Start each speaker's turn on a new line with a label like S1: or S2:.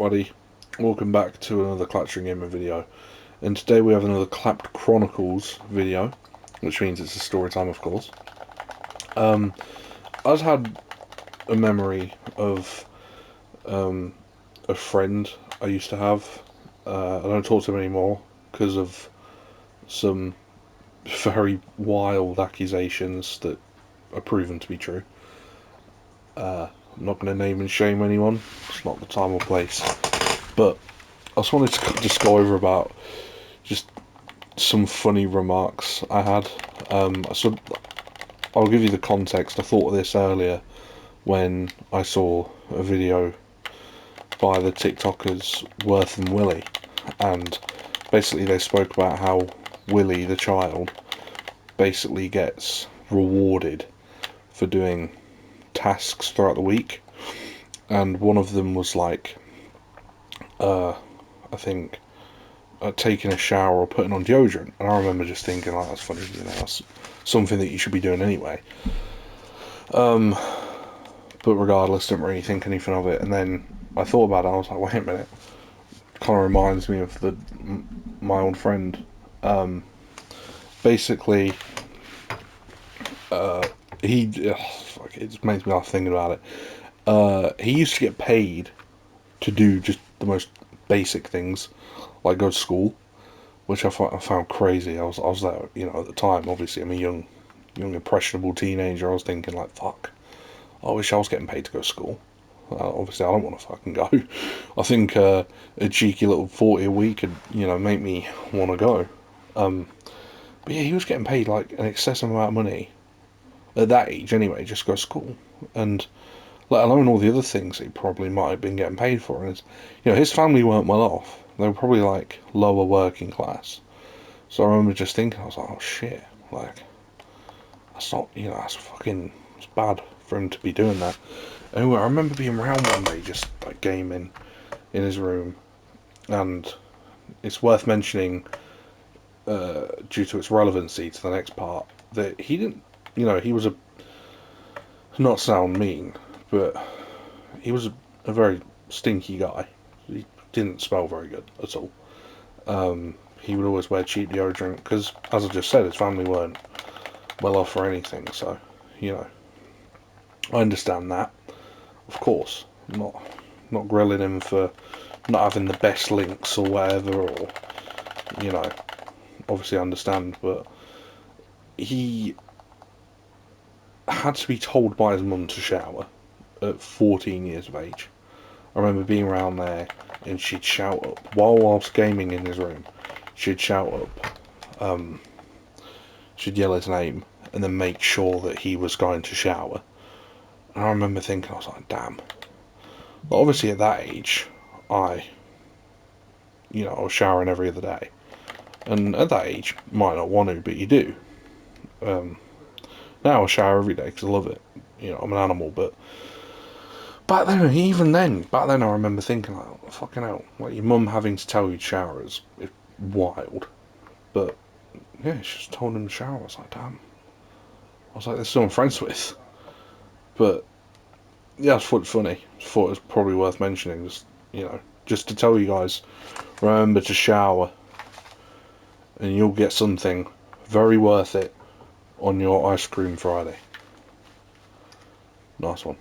S1: Buddy, welcome back to another Clutching Gamer video, and today we have another Clapped Chronicles video, which means it's a story time, of course. I just had a memory of a friend I used to have. I don't talk to him anymore because of some very wild accusations that are proven to be true. I'm not going to name and shame anyone, it's not the time or place, but I just wanted to just go over about just some funny remarks I had. So I'll give you the context. I thought of this earlier when I saw a video by the TikTokers Worth and Willie, and basically they spoke about how Willie, the child, basically gets rewarded for doing tasks throughout the week, and one of them was like, I think taking a shower or putting on deodorant, and I remember just thinking, like, that's funny, that's something that you should be doing anyway. But regardless, didn't really think anything of it. And then I thought about it. And I was like, wait a minute, kind of reminds me of my old friend. Basically, it makes me laugh thinking about it. He used to get paid to do just the most basic things, like go to school, which I found crazy. I was there, at the time. Obviously, I'm a young, impressionable teenager. I was thinking like, fuck, I wish I was getting paid to go to school. Obviously, I don't want to fucking go. I think a cheeky little 40 a week could, make me want to go. But yeah, he was getting paid like an excessive amount of money at that age anyway, just to go to school, and let alone all the other things he probably might have been getting paid for. And his family weren't well off. They were probably like lower working class. So I remember just thinking, I was like, oh shit, like that's not, that's fucking, it's bad for him to be doing that. Anyway, I remember being around one day, just like gaming in his room, and it's worth mentioning, due to its relevancy to the next part, that he didn't, he was a, not sound mean, but he was a very stinky guy. He didn't smell very good at all. He would always wear cheap deodorant because, as I just said, his family weren't well off or anything. So, you know, I understand that. Of course, not grilling him for not having the best links or whatever, or you know, obviously I understand, but he had to be told by his mum to shower at 14 years of age. I remember being around there and she'd shout up while I was gaming in his room. She'd shout up, she'd yell his name and then make sure that he was going to shower. And I remember thinking, I was like, damn. But obviously at that age, I was showering every other day. And at that age, you might not want to, but you do. Now I shower every day because I love it. I'm an animal, but back then, I remember thinking, like, oh, fucking hell, like your mum having to tell you to shower is wild. But yeah, she just told him to shower. I was like, damn. I was like, this is who I'm friends with. But yeah, I thought it was funny. I thought it was probably worth mentioning. Just to tell you guys, remember to shower, and you'll get something very worth it on your ice cream Friday. Nice one.